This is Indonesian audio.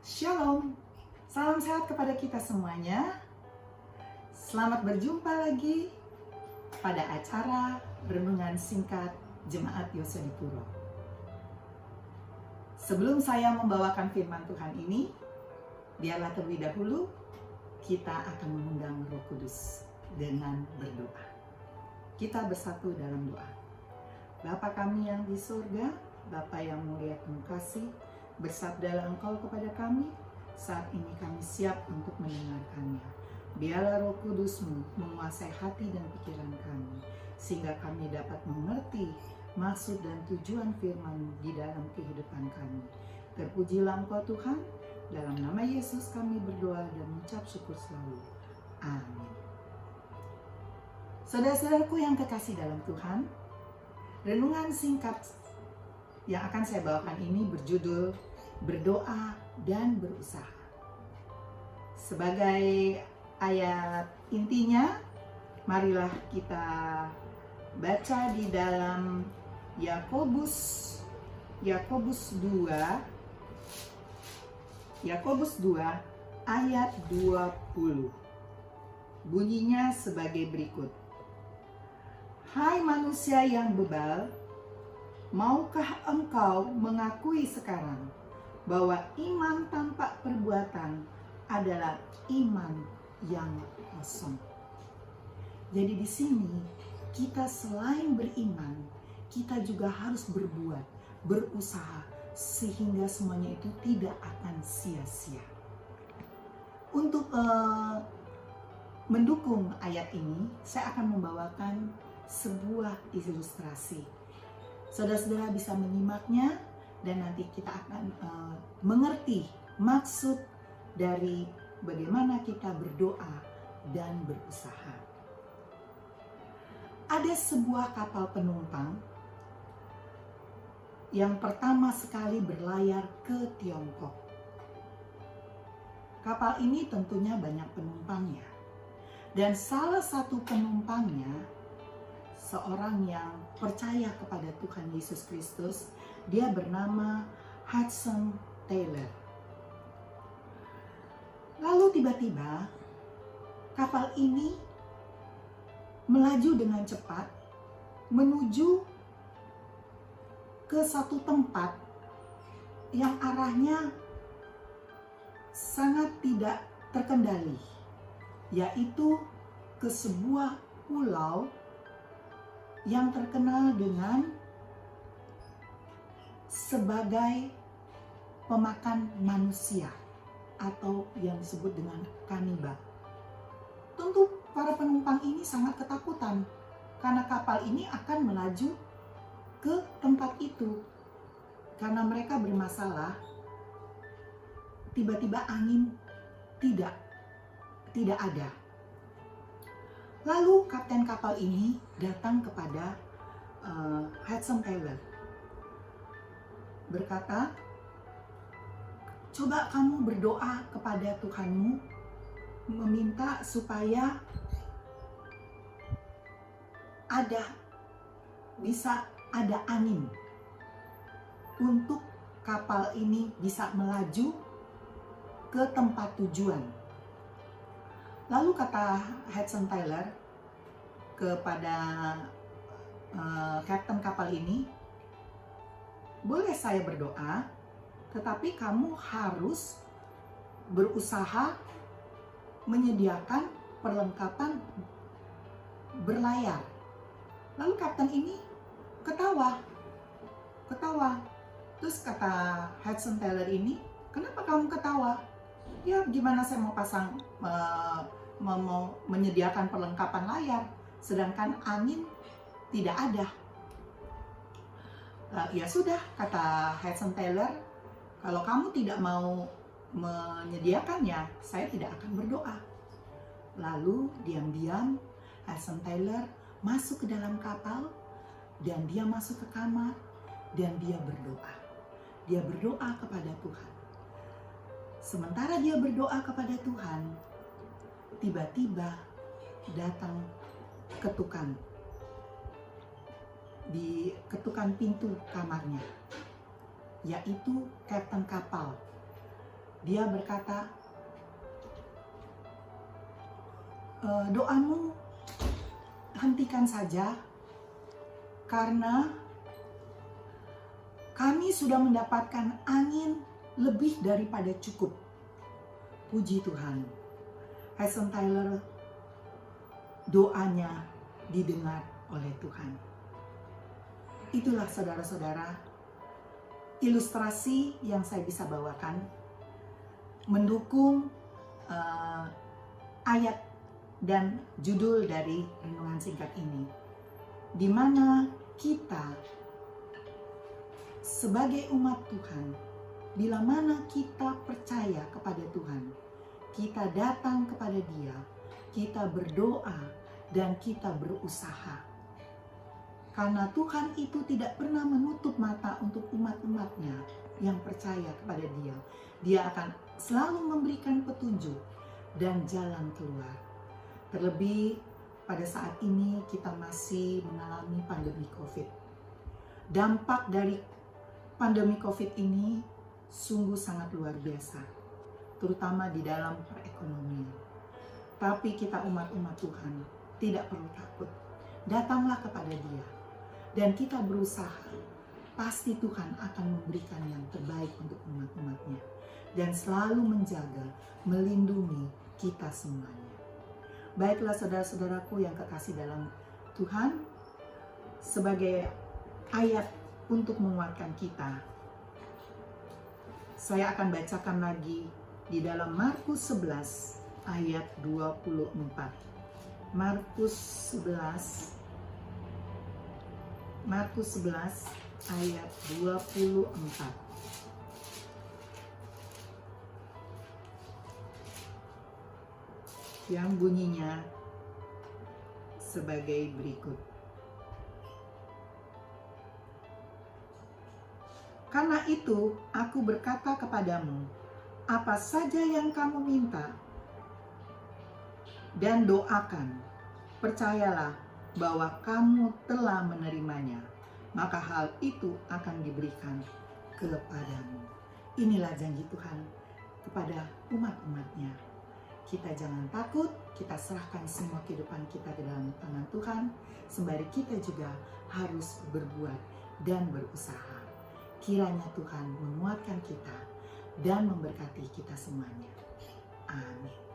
Shalom, salam sehat kepada kita semuanya. Selamat berjumpa lagi pada acara renungan singkat Jemaat Yosodipuro. Sebelum saya membawakan firman Tuhan ini, biarlah terlebih dahulu kita akan mengundang Roh Kudus dengan berdoa. Kita bersatu dalam doa. Bapa kami yang di surga, Bapa yang mulia penuh kasih, bersabdalah Engkau kepada kami, saat ini kami siap untuk mendengarkannya. Biarlah Roh Kudus-Mu menguasai hati dan pikiran kami, sehingga kami dapat mengerti maksud dan tujuan firman di dalam kehidupan kami. Terpujilah Engkau Tuhan, dalam nama Yesus kami berdoa dan mengucap syukur selalu. Amin. Saudara-saudaraku yang kekasih dalam Tuhan, renungan singkat yang akan saya bawakan ini berjudul Berdoa dan Berusaha. Sebagai ayat intinya, marilah kita baca di dalam Yakobus 2 ayat 20. Bunyinya sebagai berikut. Hai manusia yang bebal, maukah engkau mengakui sekarang bahwa iman tanpa perbuatan adalah iman yang kosong? Jadi di sini kita selain beriman, kita juga harus berbuat, berusaha sehingga semuanya itu tidak akan sia-sia. Untuk mendukung ayat ini, saya akan membawakan sebuah ilustrasi. Saudara-saudara bisa menyimaknya dan nanti kita akan mengerti maksud dari bagaimana kita berdoa dan berusaha. Ada sebuah kapal penumpang yang pertama sekali berlayar ke Tiongkok. Kapal ini tentunya banyak penumpangnya. Dan salah satu penumpangnya seorang yang percaya kepada Tuhan Yesus Kristus, dia bernama Hudson Taylor. Lalu tiba-tiba kapal ini melaju dengan cepat menuju ke satu tempat yang arahnya sangat tidak terkendali, yaitu ke sebuah pulau yang terkenal dengan sebagai pemakan manusia atau yang disebut dengan kanibal. Tentu para penumpang ini sangat ketakutan karena kapal ini akan melaju ke tempat itu. Karena mereka bermasalah, tiba-tiba angin tidak ada. Lalu kapten kapal ini datang kepada Hudson Taylor, berkata, coba kamu berdoa kepada Tuhanmu, meminta supaya bisa ada angin untuk kapal ini bisa melaju ke tempat tujuan. Lalu kata Hudson Taylor kepada kapten kapal ini, boleh saya berdoa, tetapi kamu harus berusaha menyediakan perlengkapan berlayar. Lalu kapten ini ketawa. Terus kata Hudson Taylor ini, kenapa kamu ketawa? Ya gimana saya mau mau menyediakan perlengkapan layar, sedangkan angin tidak ada. Ya sudah, kata Hudson Taylor, kalau kamu tidak mau menyediakannya, saya tidak akan berdoa. Lalu diam-diam Hudson Taylor masuk ke dalam kapal dan dia masuk ke kamar dan dia berdoa. Dia berdoa kepada Tuhan. Sementara dia berdoa kepada Tuhan, tiba-tiba datang ketukan di ketukan pintu kamarnya, yaitu kapten kapal Dia berkata, doamu hentikan saja karena kami sudah mendapatkan angin lebih daripada cukup. Puji Tuhan, Hudson Taylor, doanya didengar oleh Tuhan. Itulah saudara-saudara, ilustrasi yang saya bisa bawakan mendukung ayat dan judul dari renungan singkat ini, di mana kita sebagai umat Tuhan, bila mana kita percaya kepada Tuhan, kita datang kepada Dia, kita berdoa dan kita berusaha. Karena Tuhan itu tidak pernah menutup mata untuk umat-umatnya yang percaya kepada Dia. Dia akan selalu memberikan petunjuk dan jalan keluar. Terlebih pada saat ini kita masih mengalami pandemi COVID. Dampak dari pandemi COVID ini sungguh sangat luar biasa, terutama di dalam perekonomian. Tapi kita umat-umat Tuhan tidak perlu takut. Datanglah kepada Dia dan kita berusaha. Pasti Tuhan akan memberikan yang terbaik untuk umat-umatnya dan selalu menjaga, melindungi kita semuanya. Baiklah saudara-saudaraku yang kekasih dalam Tuhan, sebagai ayat untuk menguatkan kita, saya akan bacakan lagi di dalam Markus 11 ayat 24. Markus 11 ayat 24. Yang bunyinya sebagai berikut. Karena itu aku berkata kepadamu, apa saja yang kamu minta dan doakan, percayalah bahwa kamu telah menerimanya, maka hal itu akan diberikan kepadamu. Inilah janji Tuhan kepada umat-umatnya. Kita jangan takut, kita serahkan semua kehidupan kita ke dalam tangan Tuhan, sembari kita juga harus berbuat dan berusaha. Kiranya Tuhan menguatkan kita dan memberkati kita semuanya. Amin.